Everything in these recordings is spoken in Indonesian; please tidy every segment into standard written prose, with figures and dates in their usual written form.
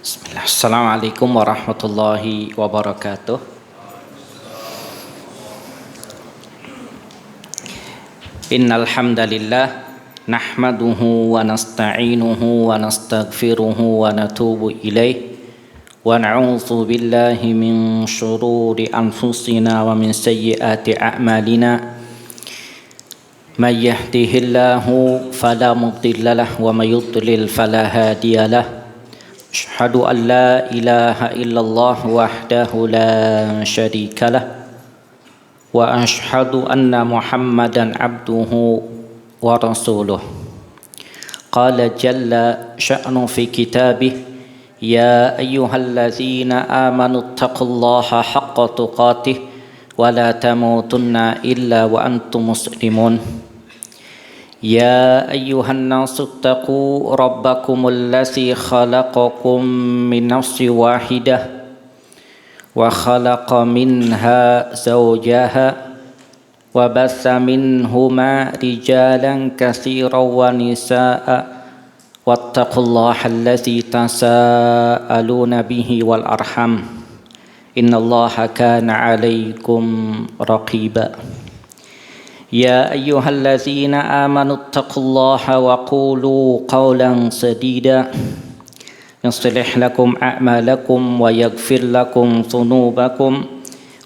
Bismillah. Assalamualaikum warahmatullahi wabarakatuh. Innal hamdalillah nahmaduhu wa nasta'inuhu wa nastaghfiruhu wa natubu ilaih wa na'udzu billahi min shururi anfusina wa min sayyiati a'malina. May yahdihillahu fala mudilla lahu wa may yudlil fala hadiya lahu. Asyhadu an la ilaha illallah wahdahu la syarika lah wa asyhadu anna Muhammadan abduhu wa rasuluh. Qala jalla sya'nu fi kitabih ya ayyuhallazina amanu taqullaha haqqa tuqatih wa la tamutunna illa wa antum muslimun. يا أيها الناس اتقوا ربكم الذي خلقكم من نفس واحدة وخلق منها زوجها وبث منهما رجالا كثيرا ونساء واتقوا الله الذي تساءلون به والأرحام إن الله كان عليكم رقيبا. يا أيها الذين آمنوا اتقوا الله وقولوا قولا سديدا يصلح لكم أعمالكم ويغفر لكم ذنوبكم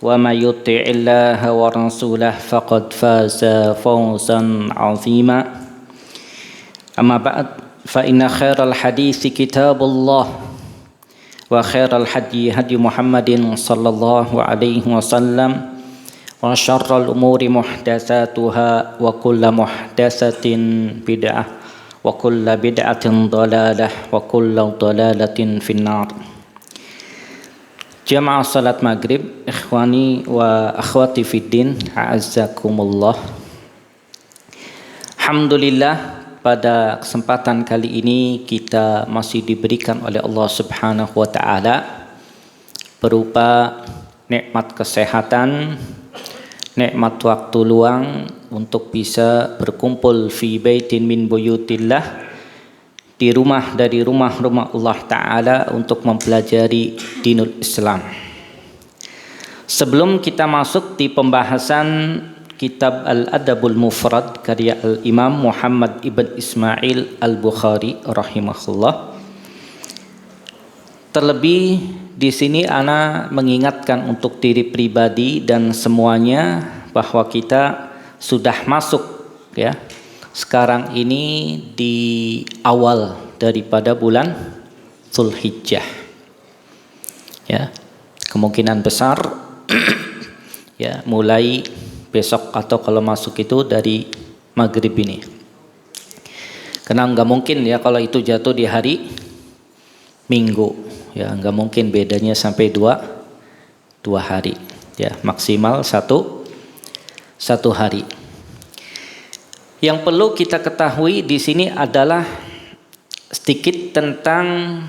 ومن يطع الله ورسوله فقد فاز فوزا عظيما. أما بعد فإن خير الحديث كتاب الله وخير الهدي هدي محمد صلى الله عليه وسلم wa syarrul umuri muhdatsatuha wa kullu muhdatsatin bid'ah wa kullu bid'atin dhalalah wa kullu dhalalatin finnar. Jamaah salat maghrib, ikhwani wa akhwati fiddin, a'azzakumullah. Alhamdulillah, pada kesempatan kali ini kita masih diberikan oleh Allah Subhanahu wa taala berupa nikmat kesehatan, nikmat waktu luang untuk bisa berkumpul fi baitin min buyutillah, di rumah dari rumah-rumah Allah Ta'ala untuk mempelajari dinul Islam. Sebelum kita masuk di pembahasan kitab Al-Adabul Mufrad karya Al-Imam Muhammad ibn Ismail Al-Bukhari rahimahullah, terlebih di sini ana mengingatkan untuk diri pribadi dan semuanya bahwa kita sudah masuk ya sekarang ini di awal daripada bulan Dzulhijjah. Ya, kemungkinan besar ya mulai besok atau kalau masuk itu dari maghrib ini. Karena nggak mungkin ya kalau itu jatuh di hari Minggu. Ya, nggak mungkin bedanya sampai dua hari, ya maksimal satu hari. Yang perlu kita ketahui di sini adalah sedikit tentang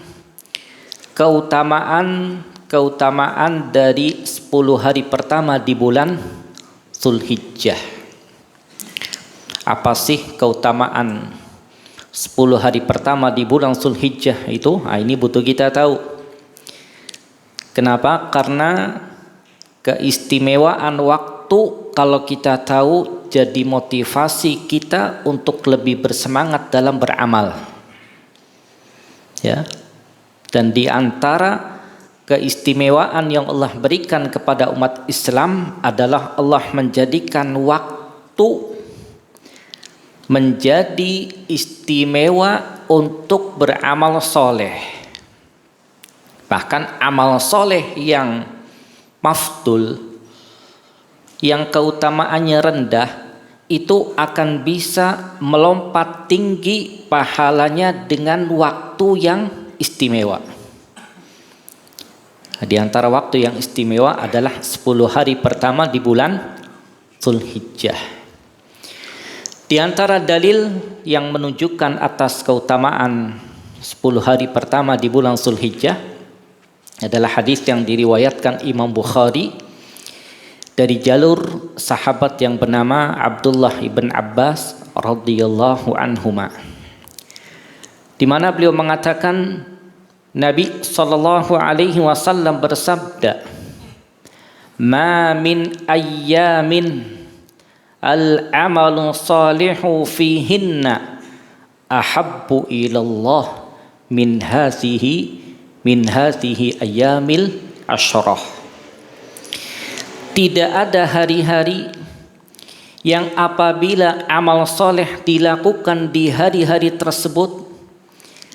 keutamaan dari 10 hari pertama di bulan Dzulhijjah. Apa sih keutamaan 10 hari pertama di bulan Dzulhijjah itu? Ini butuh kita tahu. Kenapa? Karena keistimewaan waktu kalau kita tahu jadi motivasi kita untuk lebih bersemangat dalam beramal. Ya. Dan di antara keistimewaan yang Allah berikan kepada umat Islam adalah Allah menjadikan waktu menjadi istimewa untuk beramal soleh. Bahkan amal soleh yang mafdul, yang keutamaannya rendah, itu akan bisa melompat tinggi pahalanya dengan waktu yang istimewa. Di antara waktu yang istimewa adalah 10 hari pertama di bulan Dzulhijjah. Di antara dalil yang menunjukkan atas keutamaan 10 hari pertama di bulan Dzulhijjah adalah hadis yang diriwayatkan Imam Bukhari dari jalur sahabat yang bernama Abdullah ibn Abbas radhiyallahu anhuma, di mana beliau mengatakan Nabi sallallahu alaihi wasallam bersabda, "Ma min ayyamin al-amalu salihu fihinna ahabbu ilallah min hadhihi ayyamil asyrah." Tidak ada hari-hari yang apabila amal soleh dilakukan di hari-hari tersebut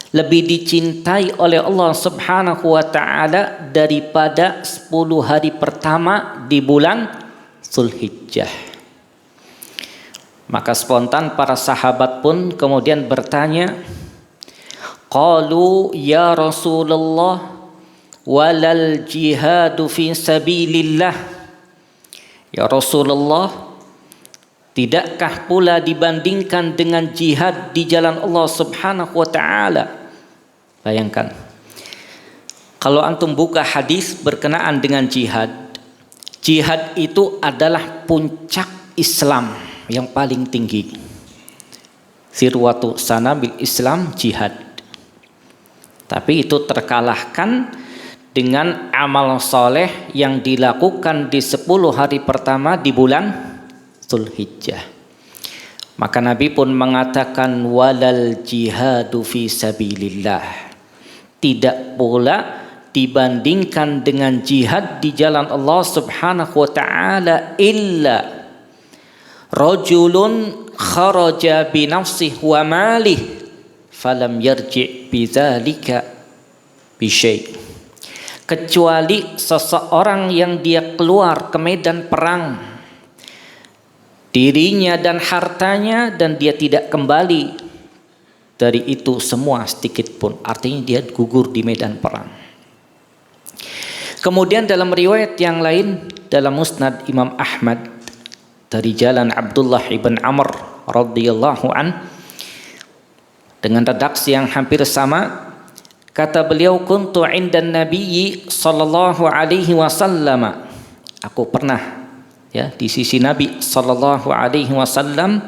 lebih dicintai oleh Allah Subhanahu wa taala daripada 10 hari pertama di bulan Dzulhijjah. Maka spontan para sahabat pun kemudian bertanya, qalu ya Rasulullah walal jihadu fi sabilillah. Ya Rasulullah, tidakkah pula dibandingkan dengan jihad di jalan Allah Subhanahu wa taala? Bayangkan, kalau antum buka hadis berkenaan dengan jihad, jihad itu adalah puncak Islam yang paling tinggi. Sirwatu sanabil Islam jihad. Tapi itu terkalahkan dengan amal soleh yang dilakukan di 10 hari pertama di bulan Dzulhijjah. Maka Nabi pun mengatakan walal jihadu fi sabilillah. Tidak pula dibandingkan dengan jihad di jalan Allah Subhanahu wa taala illa rajulun kharaja bi nafsihi wa malihi falam yarji' bidzalika bi syai'. Kecuali seseorang yang dia keluar ke medan perang dirinya dan hartanya dan dia tidak kembali dari itu semua sedikit pun, artinya dia gugur di medan perang. Kemudian dalam riwayat yang lain dalam Musnad Imam Ahmad dari jalan Abdullah ibn Amr radhiyallahu an dengan redaksi yang hampir sama, kata beliau, kuntu 'indan nabiyyi sallallahu alaihi wasallam, aku pernah di sisi Nabi sallallahu alaihi wasallam,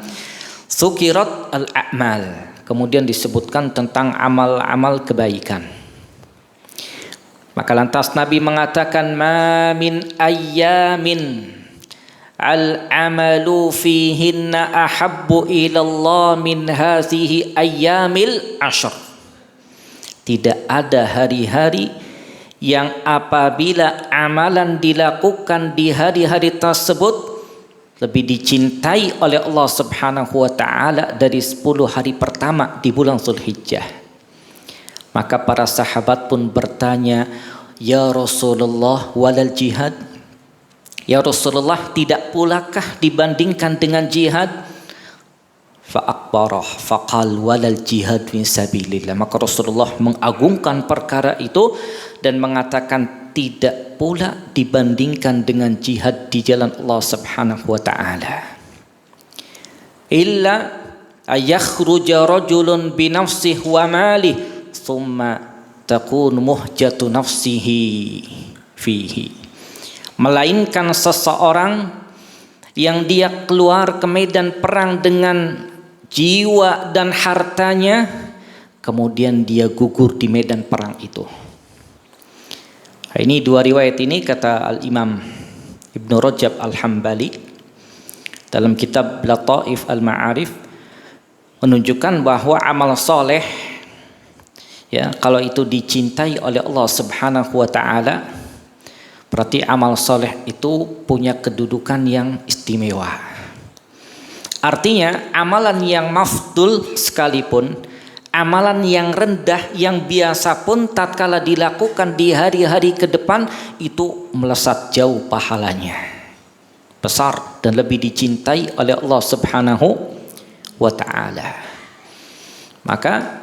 sukirat al-a'mal, kemudian disebutkan tentang amal-amal kebaikan. Maka lantas Nabi mengatakan, ma min ayyamin al-amalu fihinna ahabbu ilallah min hadhihi ayyamil ashr. Tidak ada hari-hari yang apabila amalan dilakukan di hari-hari tersebut lebih dicintai oleh Allah Subhanahu wa taala dari 10 hari pertama di bulan Dzulhijjah. Maka para sahabat pun bertanya, ya Rasulullah walal jihad? Ya Rasulullah, tidak pulakah dibandingkan dengan jihad? Fa'akbarah faqal walal jihad fi sabilillah. Maka Rasulullah mengagungkan perkara itu dan mengatakan tidak pula dibandingkan dengan jihad di jalan Allah Subhanahu wa taala. Illa ayakhruja rajulun bi nafsihi wa malihi thumma takun muhjatu nafsihi fihi. Melainkan seseorang yang dia keluar ke medan perang dengan jiwa dan hartanya, kemudian dia gugur di medan perang itu. Ini dua riwayat ini kata Al-Imam Ibnu Rajab Al-Hambali dalam kitab Lataif Al-Ma'arif menunjukkan bahwa amal soleh kalau itu dicintai oleh Allah Subhanahu wa taala, berarti amal soleh itu punya kedudukan yang istimewa. Artinya amalan yang mafdul sekalipun, amalan yang rendah yang biasa pun tatkala dilakukan di hari-hari ke depan itu melesat jauh pahalanya, besar dan lebih dicintai oleh Allah Subhanahu wa taala. Maka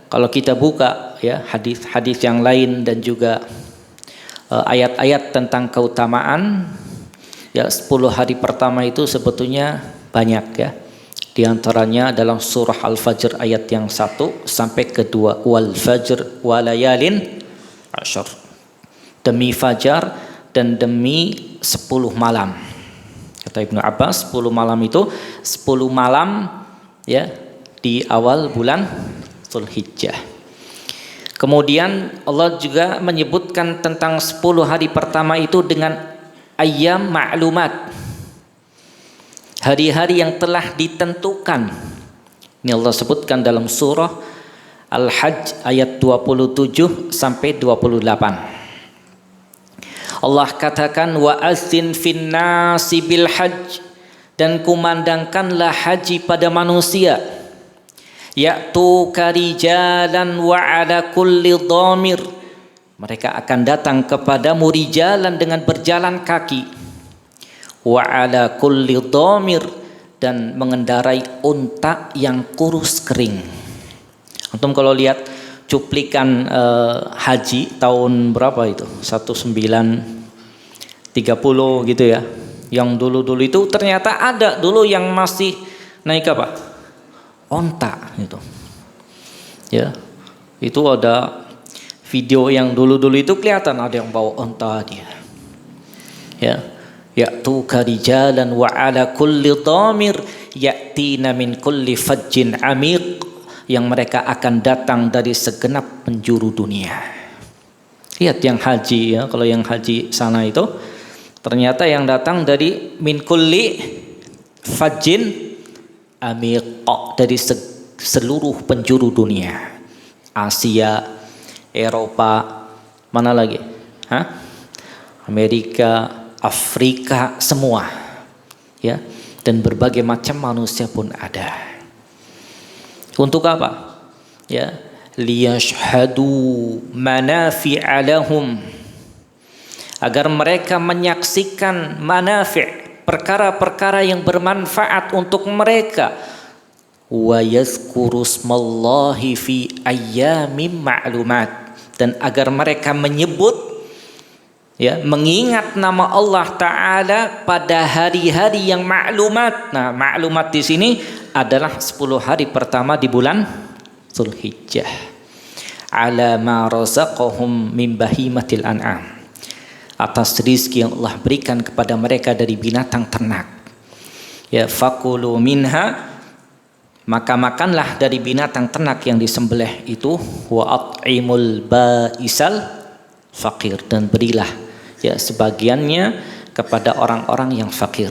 kalau kita buka hadis-hadis yang lain dan juga ayat-ayat tentang keutamaan 10 hari pertama itu sebetulnya banyak Di antaranya dalam surah Al-Fajr ayat yang 1 sampai ke-2, wal fajr walayalin asyr. Demi fajar dan demi 10 malam. Kata Ibnu Abbas 10 malam itu 10 malam di awal bulan Dzulhijjah. Kemudian Allah juga menyebutkan tentang 10 hari pertama itu dengan ayyam ma'lumat, hari-hari yang telah ditentukan. Ini Allah sebutkan dalam surah Al-Hajj ayat 27 sampai 28. Allah katakan wa azzin fin nasi bil hajj, dan kumandangkanlah haji pada manusia, ya'tu karijalan wa ala kulli dhamir, mereka akan datang kepadamu rijalan dengan berjalan kaki, wa ala kulli dhamir, dan mengendarai unta yang kurus kering. Antum kalau lihat cuplikan haji tahun berapa itu, 1930 gitu ya, yang dulu-dulu itu ternyata ada dulu yang masih naik apa, onta gitu ya. Itu ada video yang dulu-dulu itu kelihatan ada yang bawa onta dia ya. Ya'tu karijalan wa ala kulli dhamir ya'tina min kulli fajjin amiq, yang mereka akan datang dari segenap penjuru dunia. Lihat yang haji ya, kalau yang haji sana itu ternyata yang datang dari min kulli fajjin amiq, dari seluruh penjuru dunia. Asia, Eropa, mana lagi? Amerika, Afrika, semua. Ya, dan berbagai macam manusia pun ada. Untuk apa? Ya, liyashhadu manafi'a lahum, agar mereka menyaksikan manafi', perkara-perkara yang bermanfaat untuk mereka. Wa yazkuru smallahi fi ayyamin ma'lumat, dan agar mereka menyebut ya, mengingat nama Allah Ta'ala pada hari-hari yang ma'lumat. Nah, ma'lumat di sini adalah 10 hari pertama di bulan Dzulhijjah. Ala ma razaqahum min bahimatil an'am, atas rizki yang Allah berikan kepada mereka dari binatang ternak. Ya, fakulu minha, maka makanlah dari binatang ternak yang disembelih itu. Wa at'imul ba'isal fakir, dan berilah ya sebagiannya kepada orang-orang yang fakir.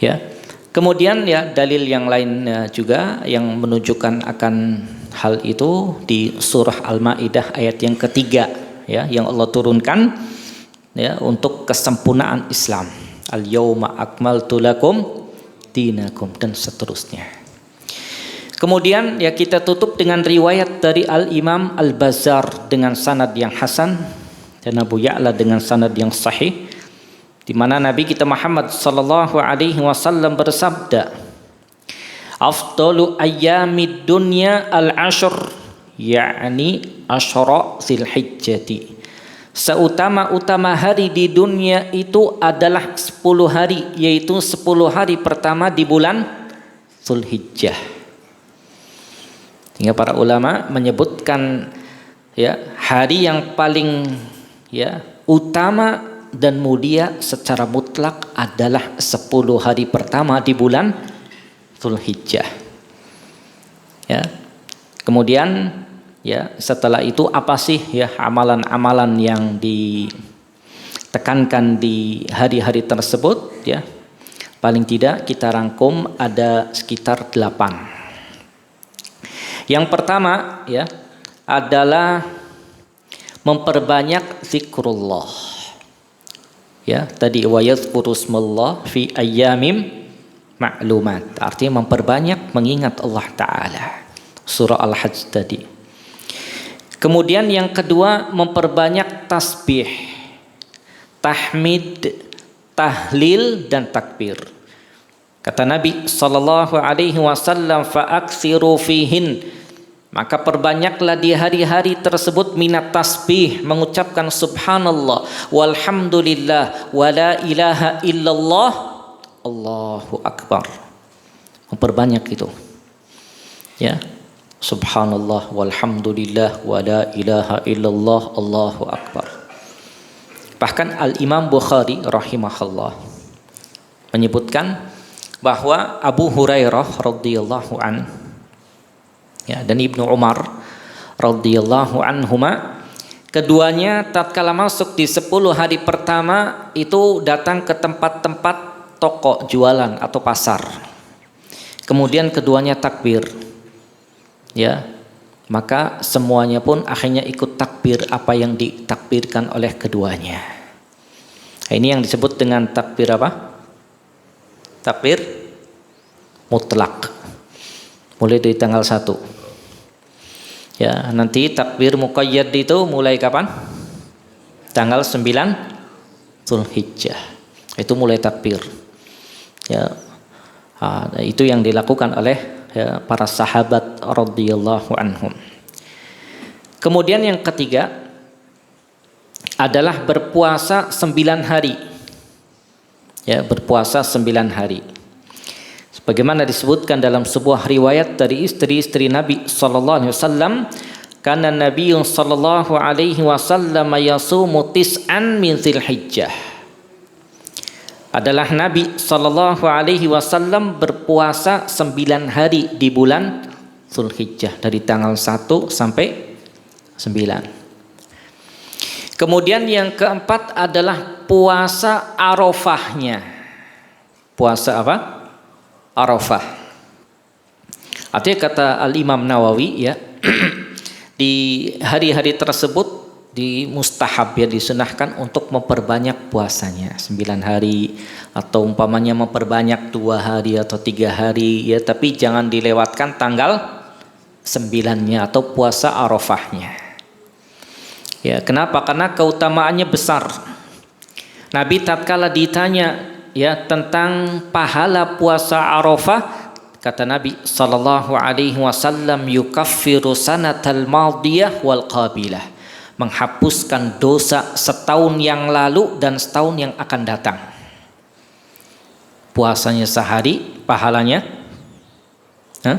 Ya. Kemudian ya dalil yang lain juga yang menunjukkan akan hal itu di surah Al-Maidah ayat yang ketiga ya, yang Allah turunkan ya untuk kesempurnaan Islam. Al-yauma akmaltu lakum dinakum, dan seterusnya. Kemudian ya kita tutup dengan riwayat dari Al-Imam Al-Bazzar dengan sanad yang hasan dan Abu Ya'la dengan sanad yang sahih, di mana Nabi kita Muhammad sallallahu alaihi wasallam bersabda, afdalu ayyamid dunya al-ashr, yakni asyra Dzulhijjah. Seutama-utama hari di dunia itu adalah 10 hari, yaitu 10 hari pertama di bulan Dzulhijjah. Hingga para ulama menyebutkan ya hari yang paling ya utama dan mulia secara mutlak adalah 10 hari pertama di bulan Dzulhijjah. Ya. Kemudian ya setelah itu apa sih ya amalan-amalan yang ditekankan di hari-hari tersebut ya? Paling tidak kita rangkum ada sekitar 8. Yang pertama ya adalah memperbanyak zikrullah. Ya, tadi wa yadhkuru smallah fi ayyamim ma'lumat, artinya memperbanyak mengingat Allah Ta'ala. Surah Al-Hajj tadi. Kemudian yang kedua memperbanyak tasbih, tahmid, tahlil dan takbir. Kata Nabi sallallahu alaihi wasallam, fa'aksiru fihin, maka perbanyaklah di hari-hari tersebut minat tasbih, mengucapkan subhanallah walhamdulillah wala ilaha illallah Allahu akbar. Memperbanyak itu. Ya. Subhanallah walhamdulillah wala ilaha illallah Allahu akbar. Bahkan Al-Imam Bukhari rahimahullah menyebutkan bahwa Abu Hurairah radhiyallahu an ya dan Ibnu Umar radhiyallahu anhuma. Keduanya tatkala masuk di 10 hari pertama itu datang ke tempat-tempat toko jualan atau pasar. Kemudian keduanya takbir. Ya. Maka semuanya pun akhirnya ikut takbir apa yang ditakbirkan oleh keduanya. Ini yang disebut dengan takbir apa? Takbir mutlak. Mulai dari tanggal 1. Ya, nanti takbir muqayyad itu mulai kapan? Tanggal 9 Zulhijjah. Itu mulai takbir. Ya. Itu yang dilakukan oleh para sahabat radhiyallahu anhum. Kemudian yang ketiga adalah berpuasa 9 hari. Ya, berpuasa 9 hari. Sebagaimana disebutkan dalam sebuah riwayat dari istri-istri Nabi sallallahu alaihi wasallam, kana Nabi sallallahu alaihi wasallam yasumu tis'an min Dzulhijjah. Adalah Nabi sallallahu alaihi wasallam berpuasa 9 hari di bulan Dzulhijjah dari tanggal 1 sampai 9. Kemudian yang keempat adalah puasa Arafahnya. Puasa apa? Arafah. Artinya kata Al-Imam Nawawi ya, di hari-hari tersebut di mustahab ya, disunahkan untuk memperbanyak puasanya 9 hari atau umpamanya memperbanyak 2 hari atau 3 hari ya, tapi jangan dilewatkan tanggal 9-nya atau puasa Arafahnya. Ya, kenapa? Karena keutamaannya besar. Nabi tatkala ditanya ya tentang pahala puasa Arafah, kata Nabi sallallahu alaihi wasallam, yukaffiru sanatal madiyah wal qabilah. Menghapuskan dosa setahun yang lalu dan setahun yang akan datang. Puasanya sehari, pahalanya 2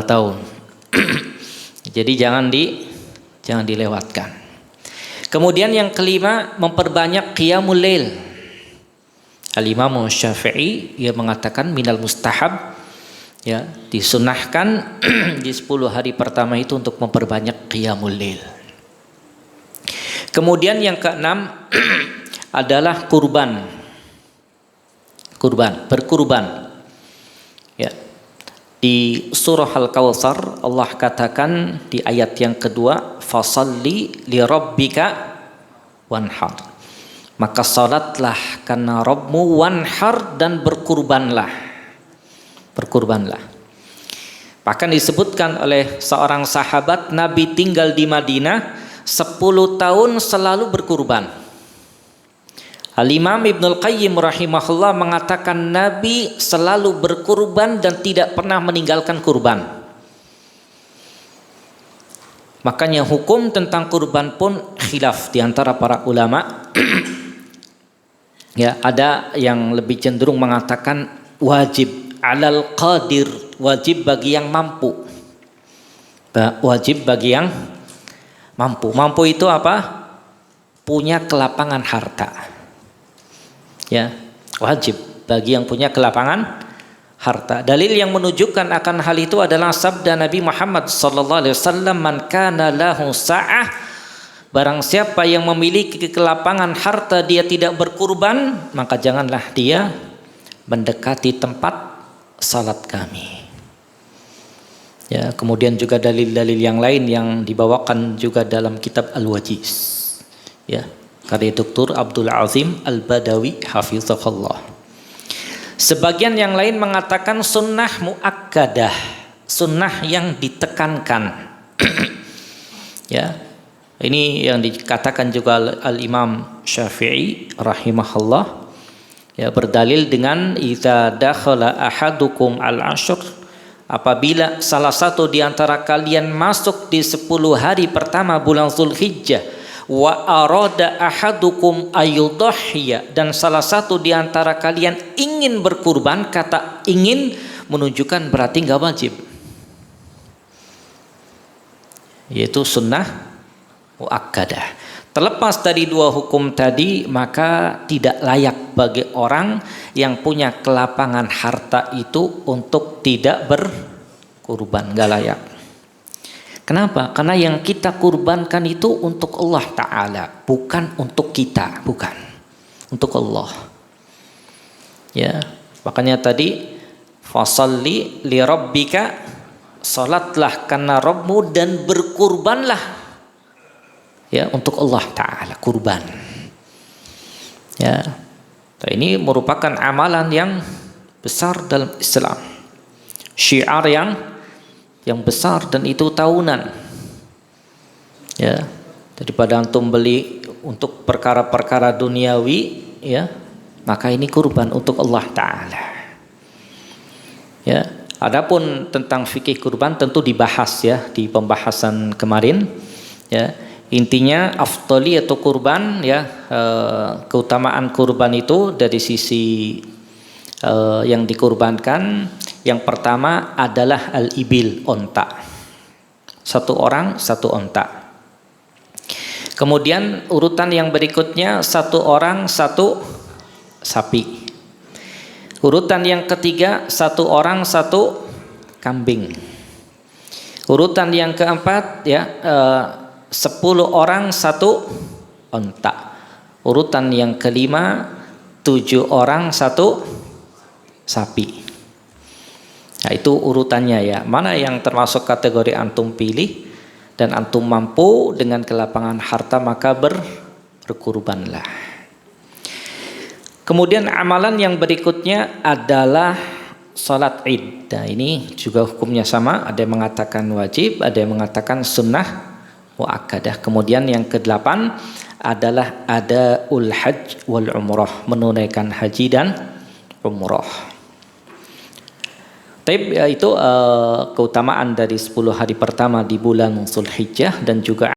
tahun. Jadi jangan dilewatkan. Kemudian yang kelima, memperbanyak qiyamul lail. Al-Imam Syafi'i ia mengatakan minal mustahab, ya, disunahkan di 10 hari pertama itu untuk memperbanyak qiyamul lail. Kemudian yang keenam adalah berkurban. Ya. Di surah Al-Kautsar Allah katakan di ayat yang kedua, fasalli li rabbika wanhar. Maka salatlah karena Rabbmu, wanhar, dan berkurbanlah. Bahkan disebutkan oleh seorang sahabat, Nabi tinggal di Madinah 10 tahun selalu berkurban. Al-Imam Ibnul Qayyim rahimahullah mengatakan Nabi selalu berkurban dan tidak pernah meninggalkan kurban. Makanya hukum tentang kurban pun khilaf di antara para ulama. Ya, ada yang lebih cenderung mengatakan wajib alal qadir, wajib bagi yang mampu. Wajib bagi yang mampu. Mampu itu apa? Punya kelapangan harta. Ya, wajib bagi yang punya kelapangan harta. Dalil yang menunjukkan akan hal itu adalah sabda Nabi Muhammad sallallahu alaihi wasallam, man kana lahu sa'ah, barang siapa yang memiliki kelapangan harta dia tidak berkurban, maka janganlah dia mendekati tempat salat kami. Ya, kemudian juga dalil-dalil yang lain yang dibawakan juga dalam kitab Al-Wajiz. Ya, karya Dr. Abdul Azim Al-Badawi hafizahullah. Sebagian yang lain mengatakan sunnah muakkadah, sunnah yang ditekankan. Ya, ini yang dikatakan juga Al-Imam Syafi'i rahimahullah. Ya, berdalil dengan idza dakhala ahadukum al-ashr, apabila salah satu di antara kalian masuk di 10 hari pertama bulan Zulhijjah, wa arada ahadukum ayudhhiya, dan salah satu di antara kalian ingin berkurban, kata ingin menunjukkan berarti enggak wajib. Yaitu sunnah muakkadah. Terlepas dari 2 hukum tadi, maka tidak layak bagi orang yang punya kelapangan harta itu untuk tidak berkurban, enggak layak. Kenapa? Karena yang kita kurbankan itu untuk Allah Ta'ala, bukan untuk kita, bukan. Untuk Allah. Ya, makanya tadi fasalli li rabbika, salatlah karena Rabbmu dan berkurbanlah. Ya, untuk Allah Ta'ala, kurban. Ya. Ini merupakan amalan yang besar dalam Islam. Syiar yang besar dan itu tahunan. Ya, daripada antum beli untuk perkara-perkara duniawi, ya, maka ini kurban untuk Allah Ta'ala. Ya, adapun tentang fikih kurban tentu dibahas ya di pembahasan kemarin. Ya, intinya afdhaliyatu kurban, ya, keutamaan kurban itu dari sisi yang dikurbankan. Yang pertama adalah al-ibil, onta. Satu orang satu onta. Kemudian urutan yang berikutnya satu orang satu sapi. Urutan yang ketiga satu orang satu kambing. Urutan yang keempat, ya, 10 orang satu onta. Urutan yang kelima 7 orang satu sapi. Nah, itu urutannya ya. Mana yang termasuk kategori antum pilih dan antum mampu dengan kelapangan harta, maka berkurbanlah. Kemudian amalan yang berikutnya adalah salat Id. Nah, ini juga hukumnya sama, ada yang mengatakan wajib, ada yang mengatakan sunnah muakkadah. Kemudian yang ke-8 adalah adaul hajj wal umrah, menunaikan haji dan umrah. Itu keutamaan dari 10 hari pertama di bulan Dzulhijjah dan juga